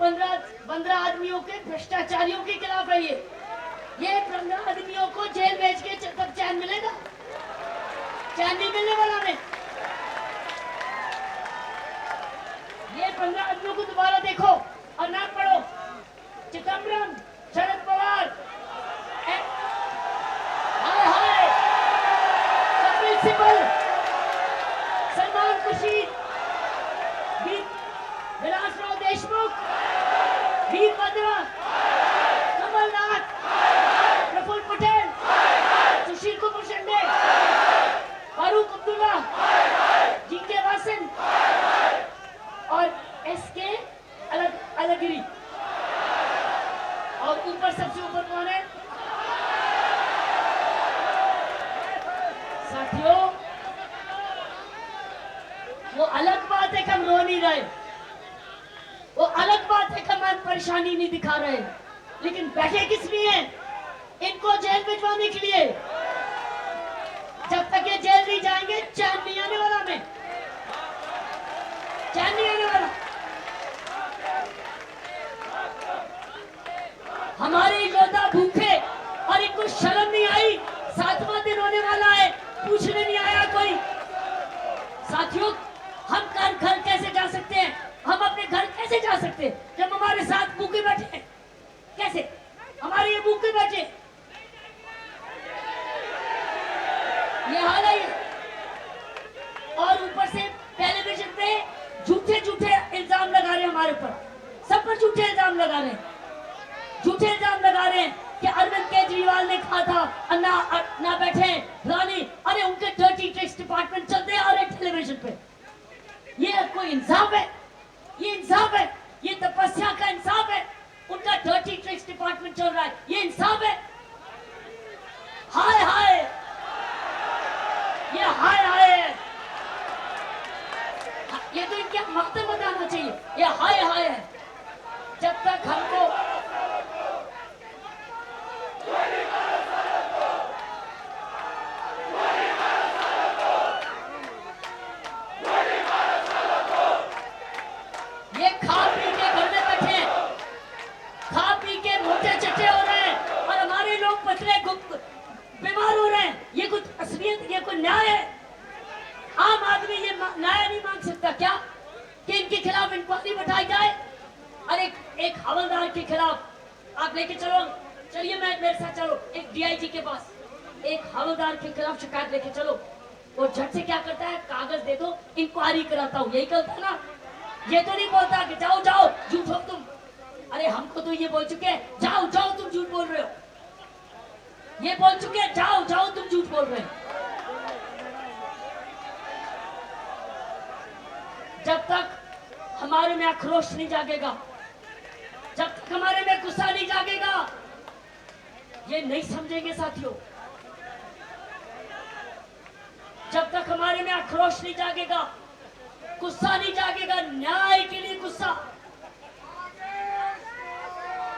15 आदमियों के भ्रष्टाचारियों के खिलाफ है। ये 15 आदमियों को जेल भेज के तब चैन मिलेगा? चैन नहीं मिलने वाला हमें। ये 15 आदमियों को दोबारा देखो और नाम पढ़ो। चिदम्बरम, शरद पवार, हाय हाय, कपिल सिब्बल, सलमान खुर्शीद, विलासराव देशमुख, वीरभद्र, कमलनाथ, प्रफुल्ल पटेल, सुशील कुमार शिंदे, फारूक अब्दुल्ला, जीके वासन और एसके अलगिरी। और ऊपर सबसे ऊपर कौन है साथियों? वो अलग बात है कि हम रो नहीं रहे, वो अलग बात है कि हम परेशानी नहीं दिखा रहे, लेकिन बैठे किस लिए हैं? इनको जेल भिजवाने के लिए। जब तक ये जेल नहीं जाएंगे चैन नहीं आने वाला हमें, चैन नहीं आने वाला। हमारे योद्धा भूखे और इनको शर्म नहीं आई। 7वां दिन होने वाला है, पूछने नहीं आया कोई। साथियों, हम घर कैसे जा सकते हैं? हम अपने घर कैसे जा सकते हैं जब हमारे साथ भूखे बैठे हैं? कैसे हमारे ये भूखे बैठे? ये हाल है। और ऊपर से टेलीविजन पे झूठे इल्जाम लगा रहे हैं हमारे ऊपर, सब पर झूठे इल्जाम लगा रहे हैं। झूठे इल्जाम लगा रहे हैं कि अरविंद केजरीवाल ने कहा था ना बैठे रानी। अरे उनके डर्टी ट्रिक्स डिपार्टमेंट चलते आ रहे टेलीविजन पे। ये कोई इंसाफ है? ये इंसाफ है? ये तपस्या का इंसाफ है? उनका डर्टी ट्रिक्स डिपार्टमेंट चल रहा है, ये इंसाफ है? हाय हाय, ये हाय हाय, ये तो इनके माथे में आना चाहिए। ये हाय हाय है। जब तक हमको ये खा पी के घर में बैठे हैं, खा पी के मोटे चट्टे हो रहे हैं और हमारे लोग पतले बीमार हो रहे हैं। ये कुछ असलियत, ये कोई न्याय है? आम आदमी ये न्याय नहीं मांग सकता क्या कि इनके खिलाफ इंक्वायरी बैठाई जाए? अरे एक हवलदार के खिलाफ आप लेके चलो, चलिए मेरे साथ चलो एक डीआईजी के पास, एक हवलदार के खिलाफ शिकायत लेके चलो। वो झट से क्या करता है, कागज दे दो, इंक्वायरी कराता हूँ, यही करता है ना। ये तो नहीं बोलता कि जाओ जाओ झूठ हो तुम। अरे हमको तो ये बोल चुके हैं जाओ जाओ तुम झूठ बोल रहे हो, ये बोल चुके हैं जाओ जाओ तुम झूठ बोल रहे हो। जब तक हमारे में आक्रोश नहीं जागेगा, जब तक हमारे में गुस्सा नहीं जागेगा, ये नहीं समझेंगे साथियों। जब तक हमारे में आक्रोश नहीं जागेगा, गुस्सा नहीं जागेगा, न्याय के लिए गुस्सा,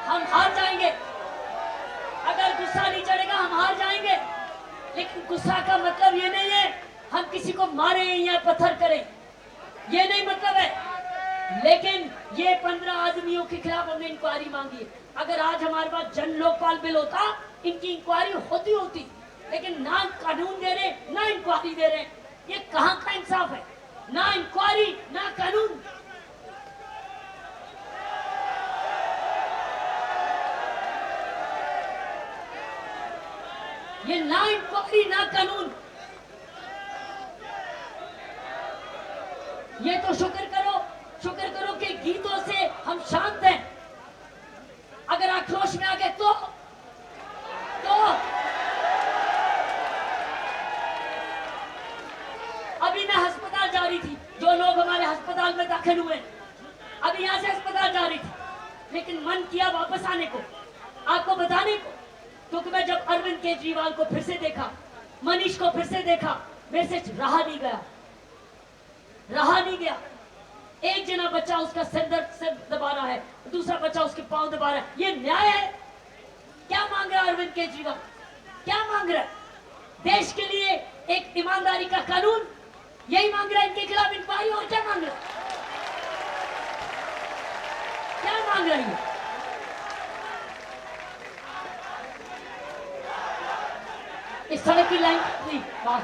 हम हार जाएंगे। अगर गुस्सा नहीं चढ़ेगा हम हार जाएंगे। लेकिन गुस्सा का मतलब ये नहीं है हम किसी को मारे या पत्थर करें, ये नहीं मतलब है। लेकिन ये 15 आदमियों के खिलाफ हमने इंक्वायरी मांगी है। अगर आज हमारे पास जन लोकपाल बिल होता, इनकी इंक्वायरी होती, लेकिन ना कानून दे रहे ना इंक्वायरी दे रहे। ये कहां का इंसाफ है? ना इंक्वायरी ना कानून। ये ना इंक्वायरी ना कानून। ये तो शुक्र करो कि गीतों से हम शांत हैं। अगर आक्रोश में आ गए तो अभी मैं अस्पताल जा रही थी, जो लोग हमारे अस्पताल में दाखिल हुए, अभी यहां से अस्पताल जा रही थी, लेकिन मन किया वापस आने को, आपको बताने को, क्योंकि मैं जब अरविंद केजरीवाल को फिर से देखा, मनीष को फिर से देखा, मेरे से रहा नहीं गया। एक जना बच्चा उसका सिर दबा रहा है, दूसरा बच्चा उसके पांव दबा रहा है। ये न्याय है? क्या मांग रहा है अरविंद केजरीवाल? क्या मांग रहा है? देश के लिए एक ईमानदारी का कानून, यही मांग रहा है? इनके खिलाफ इंक्वायरी, और क्या मांग रहा है? क्या मांग रही है? इस सड़क की लाइन नहीं, वाह,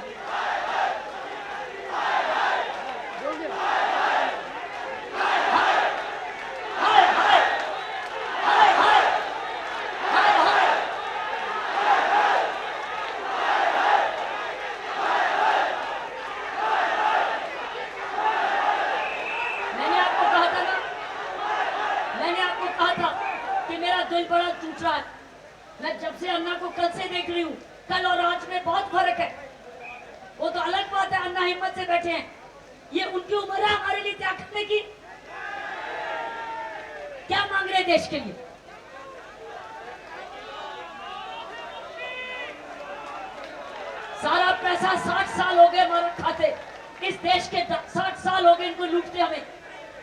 दिल बड़ा टूट रहा है। मैं जब से अन्ना को कल से देख रही हूँ, कल और आज में बहुत फर्क है। वो तो अलग बात है, अन्ना हिम्मत से बैठे हैं, ये उनकी उम्र है हमारे लिए त्याग करने की। क्या मांग रहे हैं देश के लिए? सारा पैसा 60 साल हो गए हमारे खाते, इस देश के 60 साल हो गए इनको लूटते, हमें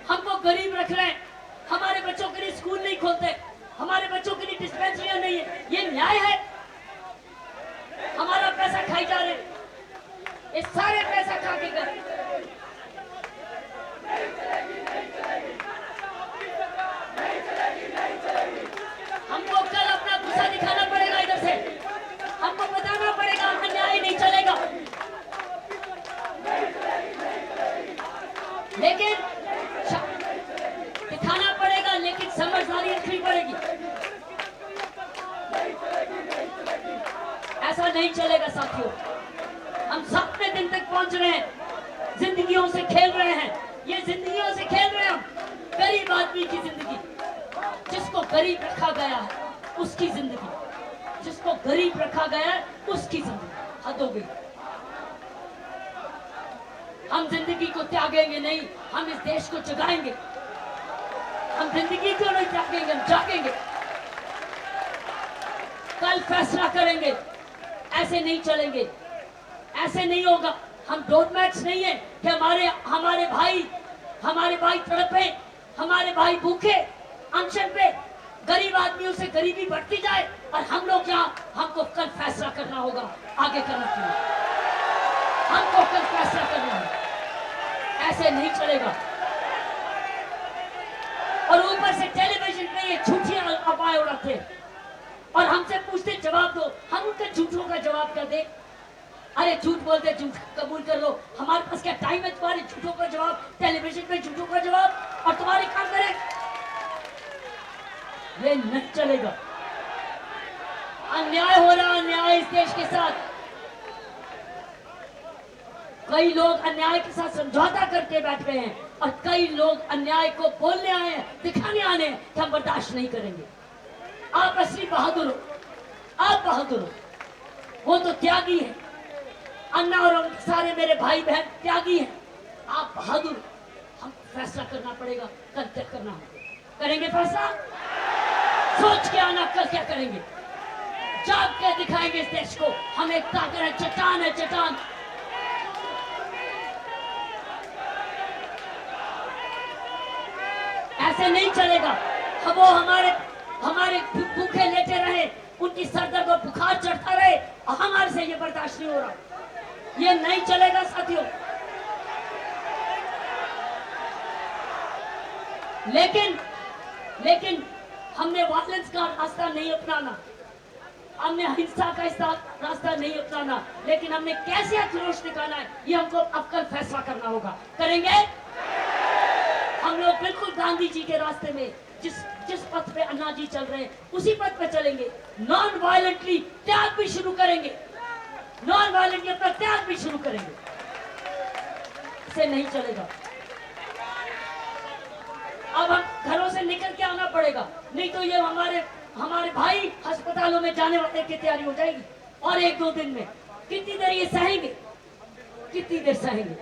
हमको गरीब रख रहे हैं, हमारे बच्चों के लिए स्कूल नहीं खोलते, हमारे बच्चों के लिए डिस्पेंसरियां नहीं है। ये न्याय है? हमारा पैसा खाई जा रहे, इस सारे पैसा खा के कर। हमको कल अपना गुस्सा दिखाना पड़ेगा, इधर से हमको बताना पड़ेगा अन्याय नहीं चलेगा। लेकिन दिखाना पड़ेगा, लेकिन समझदारी रखनी पड़ेगी। ऐसा नहीं चलेगा साथियों। हम 7वें दिन तक पहुंच रहे हैं, जिंदगियों से खेल रहे हैं, ये जिंदगियों से खेल रहे हैं हम। गरीब आदमी की जिंदगी, जिसको गरीब रखा गया है उसकी जिंदगी, जिसको गरीब रखा गया है उसकी जिंदगी हद हो गई। हम जिंदगी को त्यागेंगे नहीं, हम इस देश को जगाएंगे। हम जिंदगी को नहीं त्यागेंगे, हम जागेंगे। कल फैसला करेंगे, ऐसे नहीं चलेंगे, ऐसे नहीं होगा। हम डोरमैट्स नहीं है कि हमारे भाई तड़पे, हमारे भाई भूखे अनशन पे, गरीब आदमियों से गरीबी बढ़ती जाए और हम लोग यहाँ, हमको कल फैसला करना होगा आगे करना के लिए। हमको कल फैसला करना है, ऐसे नहीं चलेगा। और ऊपर से टेलीविजन पे ये झूठियां अफवाहें उड़ाते और हमसे पूछते जवाब दो, हम उनके झूठों का जवाब क्या दे? अरे झूठ बोलते, झूठ कबूल कर लो। हमारे पास क्या टाइम है तुम्हारे झूठों का जवाब, टेलीविजन पे झूठों का जवाब, और तुम्हारे काम करें? ये नहीं चलेगा। अन्याय हो रहा, अन्याय इस देश के साथ। कई लोग अन्याय के साथ समझौता करके बैठ गए हैं और कई लोग अन्याय को बोलने आए हैं, दिखाने आने हैं कि हम बर्दाश्त नहीं करेंगे। आप असली बहादुर हो, आप बहादुर हो, वो तो त्यागी है। अन्ना और सारे मेरे भाई बहन त्यागी हैं, आप बहादुर। हम फैसला करना पड़ेगा, कल क्या करना है, करेंगे फैसला। सोच के आना कल क्या करेंगे, जाग के दिखाएंगे इस देश को हम एक ताकत है, चट्टान है, चट्टान। ऐसे नहीं चलेगा। अब वो हमारे भूखे लेटे रहे, उनकी सर दर्द और बुखार चढ़ता रहे और हमारे से ये बर्दाश्त नहीं हो रहा। ये नहीं चलेगा साथियों। लेकिन हमने वायलेंस का रास्ता नहीं अपनाना, हमने हिंसा का रास्ता नहीं अपनाना, लेकिन हमने कैसे आक्रोश दिखाना है ये हमको अब कल फैसला करना होगा। करेंगे हम लोग बिल्कुल गांधी जी के रास्ते में, जिस पथ पे अन्ना जी चल रहे हैं उसी पथ पे चलेंगे। नॉन वायलेंटली त्याग भी शुरू करेंगे, नॉन वायलेंटली अपना त्याग भी शुरू करेंगे। इसे नहीं चलेगा। अब हम घरों से निकल के आना पड़ेगा, नहीं तो ये हमारे भाई अस्पतालों में जाने वाले की तैयारी हो जाएगी। और 1-2 दिन में कितनी देर ये सहेंगे, कितनी देर सहेंगे?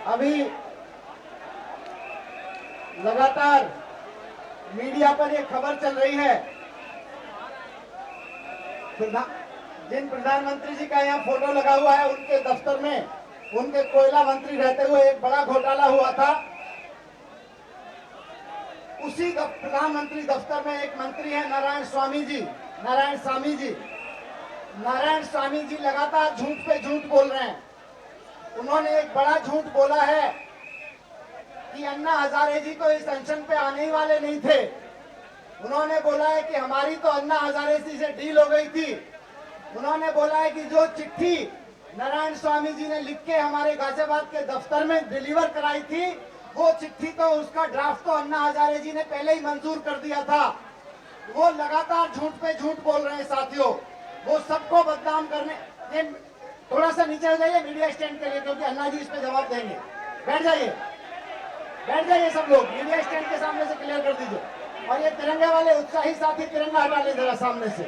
अभी लगातार मीडिया पर यह खबर चल रही है, जिन प्रधानमंत्री जी का यहाँ फोटो लगा हुआ है उनके दफ्तर में उनके कोयला मंत्री रहते हुए एक बड़ा घोटाला हुआ था। उसी प्रधानमंत्री दफ्तर में एक मंत्री है नारायण स्वामी जी लगातार झूठ पे झूठ बोल रहे हैं। उन्होंने एक बड़ा झूठ बोला है कि कि अन्ना हजारे जी तो इस अनशन पे आने ही वाले नहीं थे। उन्होंने बोला है कि हमारी तो अन्ना हजारे जी से डील हो गई थी। उन्होंने बोला है कि जो चिट्ठी नारायण स्वामी जी ने लिख के हमारे गाजियाबाद के दफ्तर में डिलीवर कराई थी, वो चिट्ठी तो उसका ड्राफ्ट तो अन्ना हजारे जी ने पहले ही मंजूर कर दिया था। वो लगातार झूठ पे झूठ बोल रहे हैं साथियों। वो सबको बदनाम करने। ये थोड़ा सा नीचे हो जाइए मीडिया स्टैंड के लिए, क्योंकि अन्ना जी इस पे जवाब देंगे। बैठ जाइए, बैठ जाइए सब लोग, मीडिया स्टैंड के सामने से क्लियर कर दीजिए। और ये तिरंगे वाले उत्साही साथी तिरंगा हटा ले जरा सामने से।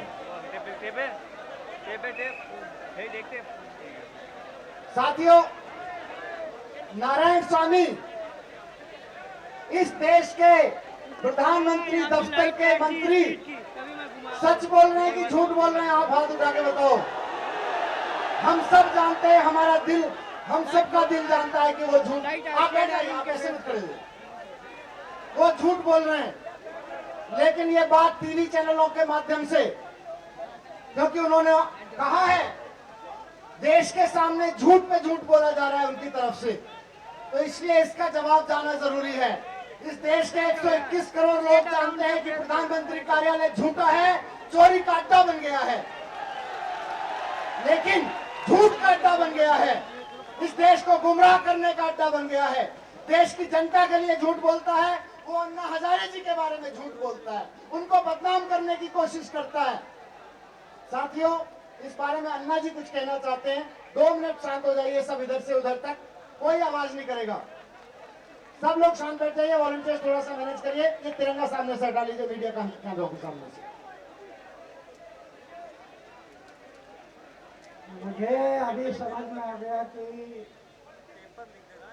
साथियों, नारायण स्वामी इस देश के प्रधानमंत्री दफ्तर के मंत्री सच बोल रहे हैं कि झूठ बोल रहे हैं? आप हाथ उठा के बताओ। हम सब जानते हैं, हमारा दिल, हम सबका दिल जानता है कि वो झूठ। आप बैठ जाइए, आप ऐसे मत करिए। वो झूठ बोल रहे हैं, लेकिन ये बात टीवी चैनलों के माध्यम से, क्योंकि उन्होंने कहा है देश के सामने झूठ पे झूठ बोला जा रहा है उनकी तरफ से, तो इसलिए इसका जवाब जाना जरूरी है। इस देश के 121 करोड़ लोग जानते हैं कि प्रधानमंत्री कार्यालय झूठा है, चोरी का अड्डा बन गया है, लेकिन झूठ का अड्डा बन गया है। इस देश को गुमराह करने का अड्डा बन गया है। देश की जनता के लिए झूठ बोलता है। वो अन्ना हजारे जी के बारे में झूठ बोलता है, उनको बदनाम करने की कोशिश करता है। साथियों, इस बारे में अन्ना जी कुछ कहना चाहते हैं। 2 मिनट शांत हो जाइए सब, इधर से उधर तक कोई आवाज नहीं करेगा। सब लोग शांत बैठ जाइए। वॉलंटियर्स थोड़ा सा मैनेज करिए। ये तिरंगा सामने से हटा लीजिए, मीडिया कैमरों के सामने से। मुझे अभी समझ में आ गया कि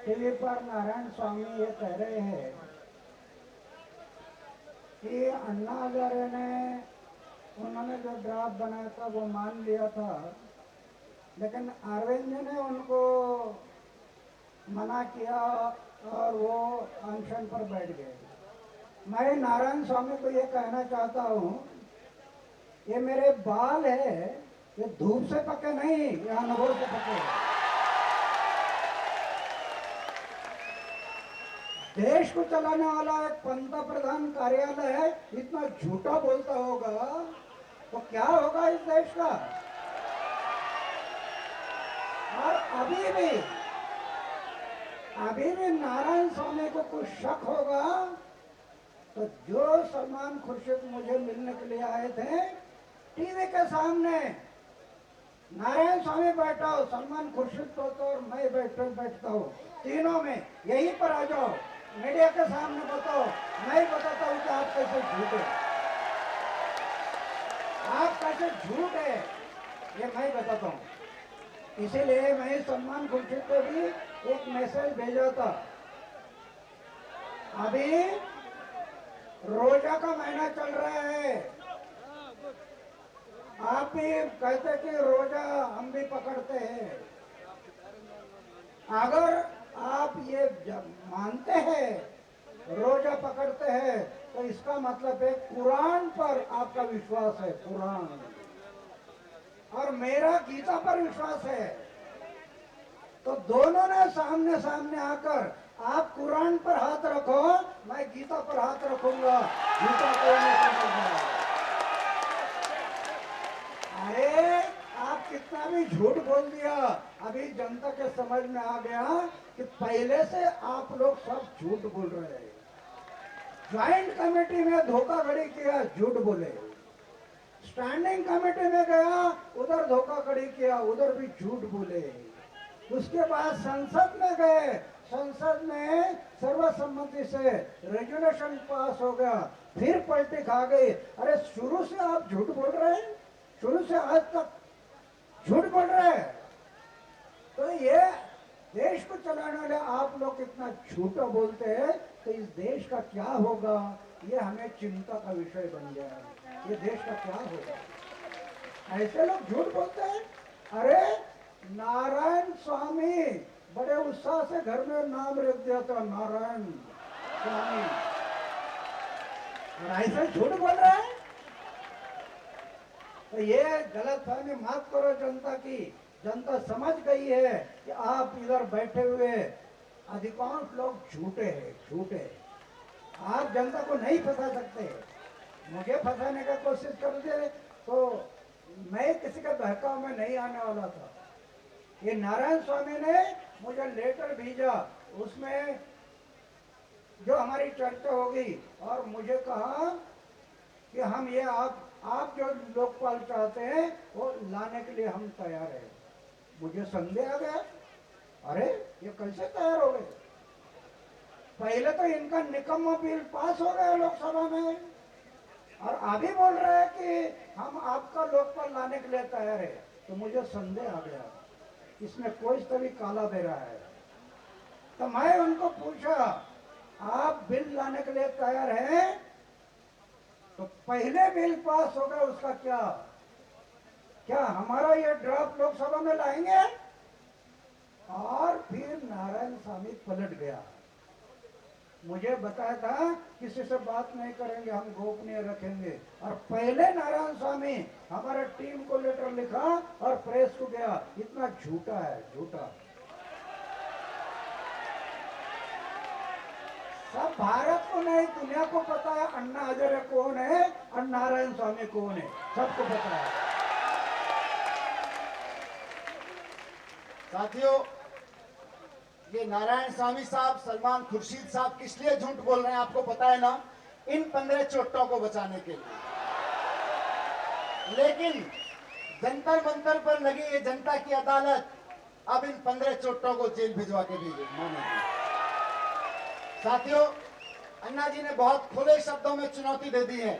टीवी पर नारायण स्वामी ये कह रहे हैं कि अन्ना हजारे ने, उन्होंने जो ड्राफ्ट बनाया था वो मान लिया था, लेकिन अरविंद जी ने उनको मना किया और वो अनशन पर बैठ गए। मैं नारायण स्वामी को ये कहना चाहता हूँ, ये मेरे बाल है, ये धूप से पके नहीं, ये अनुभव से पके। देश को चलाने वाला एक पंत प्रधान कार्यालय है, इतना झूठा बोलता होगा तो क्या होगा इस देश का? और अभी भी नारायण स्वामी को कुछ शक होगा तो जो सलमान खुर्शीद मुझे मिलने के लिए आए थे, टीवी के सामने नारायण स्वामी बैठा हो, सलमान खुर्शीद तो और मैं बैठता हूँ, तीनों में यहीं पर आ जाओ, मीडिया के सामने बताओ। मैं बताता हूँ कि आप कैसे झूठ है, आप कैसे झूठ है, ये मैं बताता हूँ। इसीलिए मैं सलमान खुर्शीद को भी एक मैसेज भेजा था। अभी रोजा का महीना चल रहा है, आप भी कहते कि रोजा हम भी पकड़ते हैं। अगर आप ये मानते हैं रोजा पकड़ते हैं तो इसका मतलब है कुरान पर आपका विश्वास है, कुरान, और मेरा गीता पर विश्वास है। तो दोनों ने सामने सामने आकर, आप कुरान पर हाथ रखो, मैं गीता पर हाथ रखूंगा, गीता को नहीं पकड़ूंगा। अरे आप कितना भी झूठ बोल दिया, अभी जनता के समझ में आ गया कि पहले से आप लोग सब झूठ बोल रहे हैं। ज्वाइंट कमेटी में धोखाधड़ी किया, झूठ बोले। स्टैंडिंग कमेटी में गया, उधर धोखाधड़ी किया, उधर भी झूठ बोले। उसके बाद संसद में गए, संसद में सर्वसम्मति से रेजुलेशन पास हो गया, फिर पलटी खा गई। अरे शुरू से आप झूठ बोल रहे हैं, शुरू से आज तक झूठ बोल रहे हैं। तो ये देश को चलाने वाले आप लोग इतना झूठा बोलते हैं तो इस देश का क्या होगा, ये हमें चिंता का विषय बन गया है। ये देश का क्या होगा, ऐसे लोग झूठ बोलते हैं। अरे नारायण स्वामी बड़े उत्साह से घर में नाम रख दिया था, नारायण स्वामी, और ऐसे झूठ बोल रहे हैं। तो ये गलत फहमी मत करो जनता की। जनता समझ गई है कि आप इधर बैठे हुए अधिकांश लोग झूठे हैं, झूठे। आप जनता को नहीं फंसा सकते। मुझे फंसाने का कोशिश करते तो मैं किसी का बहकाव में नहीं आने वाला था। ये नारायण स्वामी ने मुझे लेटर भेजा, उसमें जो हमारी चर्चा होगी और मुझे कहा कि हम ये आप जो लोकपाल चाहते हैं वो लाने के लिए हम तैयार हैं। मुझे संदेह आ गया, अरे ये कैसे तैयार हो गए? पहले तो इनका निकम्मा बिल पास हो गया लोकसभा में और अभी बोल रहे हैं कि हम आपका लोकपाल लाने के लिए तैयार है। तो मुझे संदेह आ गया, इसमें कोई तभी काला दे रहा है। तो मैं उनको पूछा, आप बिल लाने के लिए तैयार हैं? तो पहले बिल पास हो गया, उसका क्या हमारा ये ड्राफ्ट लोकसभा में लाएंगे? और फिर नारायण स्वामी पलट गया। मुझे बताया था किसी से बात नहीं करेंगे, हम गोपनीय रखेंगे। और पहले नारायण स्वामी हमारे टीम को लेटर लिखा और प्रेस को गया। इतना झूठा है, झूठा। सब भारत को नहीं, दुनिया को पता है अन्ना हजारे कौन है और नारायण स्वामी कौन है, सबको पता है। साथियों, ये नारायण स्वामी साहब, सलमान खुर्शीद साहब किस लिए झूठ बोल रहे हैं आपको पता है ना? इन 15 चोटों को बचाने के लिए। लेकिन जंतर मंतर पर लगी ये जनता की अदालत अब इन 15 चोटों को जेल भिजवा के भी मानेगी। साथियों, अन्ना जी ने बहुत खुले शब्दों में चुनौती दे दी है।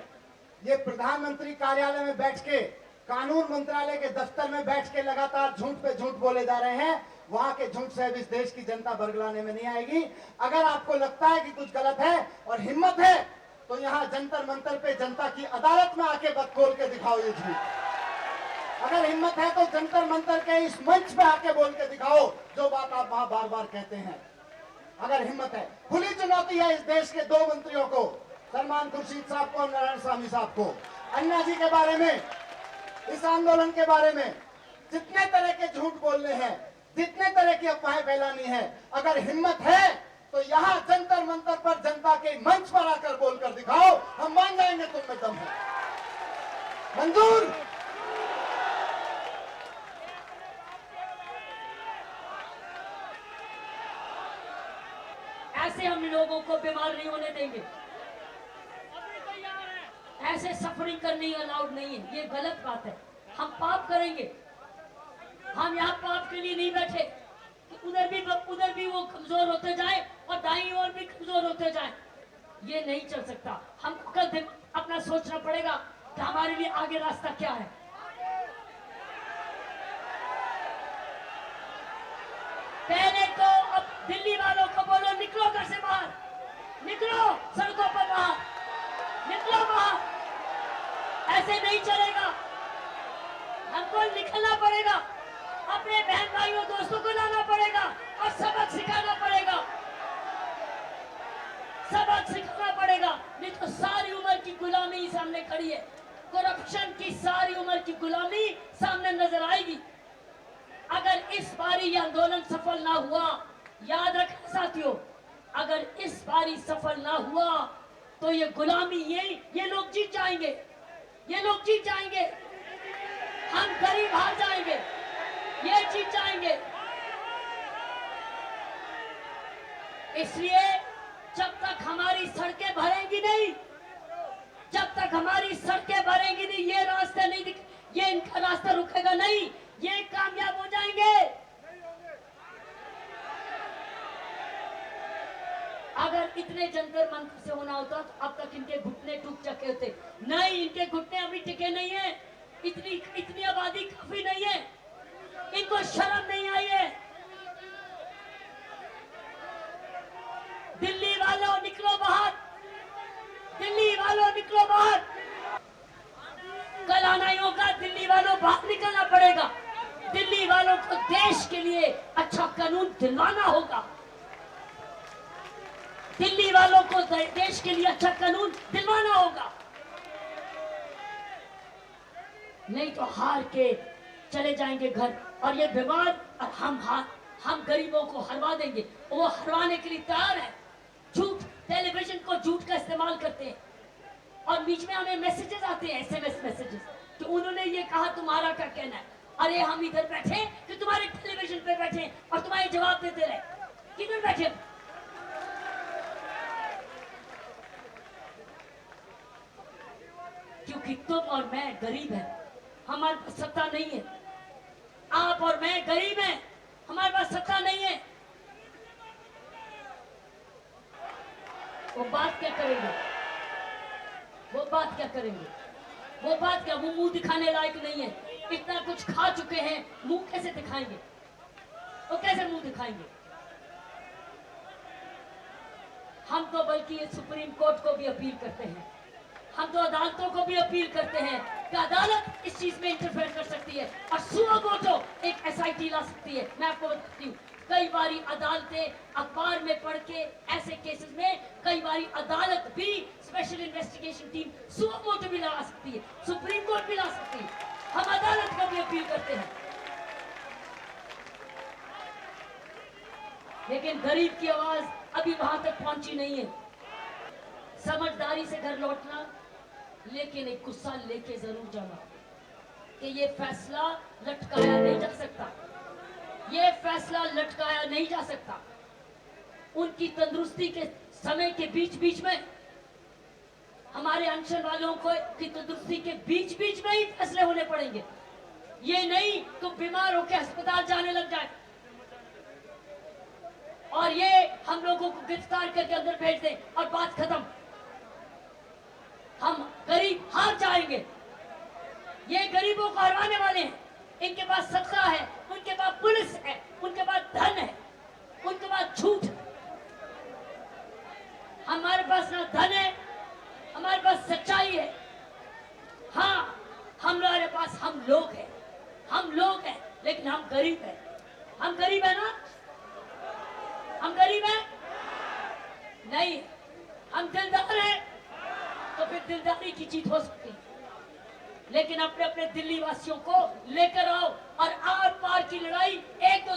ये प्रधानमंत्री कार्यालय में बैठ के, कानून मंत्रालय के दफ्तर में बैठ के लगातार झूठ पे झूठ बोले जा रहे हैं। वहां के झूठ से अब इस देश की जनता बरगलाने में नहीं आएगी। अगर आपको लगता है कि कुछ गलत है और हिम्मत है तो यहाँ जंतर मंतर पे जनता की अदालत में आके बत खोल के दिखाओ ये झूठ। अगर हिम्मत है तो जंतर मंतर के इस मंच पे आके बोल के दिखाओ जो बात आप वहां बार बार कहते हैं। अगर हिम्मत है, खुली चुनौती है इस देश के 2 मंत्रियों को, सलमान खुर्शीद साहब को और नारायण स्वामी साहब को। अन्ना जी के बारे में, इस आंदोलन के बारे में जितने तरह के झूठ बोलने हैं, जितने तरह की अफवाहें फैलानी है, अगर हिम्मत है तो यहाँ जंतर मंतर पर जनता के मंच पर आकर बोलकर दिखाओ। हम मान जाएंगे तुम में दम है। मंजूर? ऐसे हम लोगों को बीमार नहीं होने देंगे। ऐसे सफरिंग करनी अलाउड नहीं है, ये गलत बात है। हम पाप करेंगे। हम यहाँ पाप के लिए नहीं बैठे कि उधर भी वो कमजोर होते जाए और दाईं ओर भी कमजोर होते जाए। ये नहीं चल सकता। हमको कल अपना सोचना पड़ेगा कि हमारे लिए आगे रास्ता क्या है। पहले तो अब दिल्ली वालों को बोलो, निकलो घर से बाहर, निकलो सड़कों पर बाहर, निकलो बाहर। ऐसे नहीं चलेगा। हमको निकलना पड़ेगा, अपने बहन भाइयों दोस्तों को लाना पड़ेगा और सबक सिखाना पड़ेगा, सबक सिखाना पड़ेगा। नहीं तो सारी उम्र की गुलामी सामने खड़ी है। करप्शन की सारी उम्र की गुलामी सामने नजर आएगी। अगर इस बारी ये आंदोलन सफल ना हुआ, याद रखना साथियों, अगर इस बारी सफल ना हुआ तो ये गुलामी, ये लोग जीत जाएंगे, ये लोग जीत जाएंगे। हम गरीब हार जाएंगे, ये जीत जाएंगे। इसलिए जब तक हमारी सड़कें भरेंगी नहीं, जब तक हमारी सड़कें भरेंगी नहीं, ये रास्ते नहीं, ये इनका रास्ता रुकेगा नहीं, ये कामयाब हो जाएंगे। अगर इतने जंतर मंतर से होना होता तो अब तक इनके घुटने टूट चुके होते। नहीं, इनके घुटने अभी टिके नहीं है। इतनी आबादी काफी नहीं है। इनको शर्म नहीं आई है। दिल्ली वालों निकलो बाहर, दिल्ली वालों निकलो बाहर। कल आना ही होगा, दिल्ली वालों बाहर निकलना पड़ेगा। दिल्ली वालों को देश के लिए अच्छा कानून दिलवाना होगा। दिल्ली वालों को देश के लिए अच्छा कानून दिलवाना होगा। नहीं तो हार के चले जाएंगे घर, और ये बीमार और हम हम गरीबों को हरवा देंगे। वो हरवाने के लिए तैयार है। झूठ, टेलीविजन को झूठ का इस्तेमाल करते हैं और बीच में हमें मैसेजेस आते हैं, एसएमएस मैसेजेस, कि उन्होंने ये कहा, तुम्हारा क्या कहना है। अरे हम इधर बैठे कि तुम्हारे टेलीविजन पे बैठे और तुम्हारे जवाब देते रहे। किधर बैठे? क्योंकि तुम और मैं गरीब हैं, हमारे पास सत्ता नहीं है। आप और मैं गरीब हैं, हमारे पास सत्ता नहीं है। वो बात क्या करेंगे? वो बात क्या करेंगे? वो बात क्या, वो मुंह दिखाने लायक नहीं है। इतना कुछ खा चुके हैं, मुंह कैसे दिखाएंगे? वो कैसे मुंह दिखाएंगे? हम तो बल्कि ये सुप्रीम कोर्ट को भी अपील करते हैं, हम तो अदालतों को भी अपील करते हैं कि अदालत इस चीज में इंटरफेयर कर सकती है और सुओ मोटो एक एसआईटी ला सकती है। मैं आपको बताती हूँ, कई बारी अदालतें अखबार में पढ़ के ऐसे केसेस में कई बारी अदालत भी special investigation team suo motu भी ला सकती है, सुप्रीम कोर्ट भी ला सकती है। हम अदालत को भी अपील करते हैं। लेकिन गरीब की आवाज अभी वहां तक पहुंची नहीं है। समझदारी से घर लौटना, लेकिन एक गुस्सा लेके जरूर जाना कि ये फैसला लटकाया नहीं जा सकता, ये फैसला लटकाया नहीं जा सकता। उनकी तंदुरुस्ती के समय के बीच बीच में, हमारे अनशन वालों को की तंदुरुस्ती के बीच बीच में ही फैसले होने पड़ेंगे। ये नहीं तुम बीमार होकर अस्पताल जाने लग जाए और ये हम लोगों को गिरफ्तार करके अंदर भेज दें और बात खत्म। हम गरीब हार जाएंगे। ये गरीबों को हरवाने वाले हैं। इनके पास सत्ता है, उनके पास पुलिस है, उनके पास धन है, उनके पास झूठ है। हमारे पास ना धन है, हमारे पास सच्चाई है। हाँ, हमारे पास हम लोग हैं, हम लोग हैं, लेकिन हम गरीब हैं। हम गरीब है ना? हम गरीब हैं? नहीं। हम दिलदार हैं तो फिर दिलदारी की जीत हो सकती है। लेकिन अपने अपने दिल्ली वासियों को लेकर आओ और आर पार की लड़ाई 1-2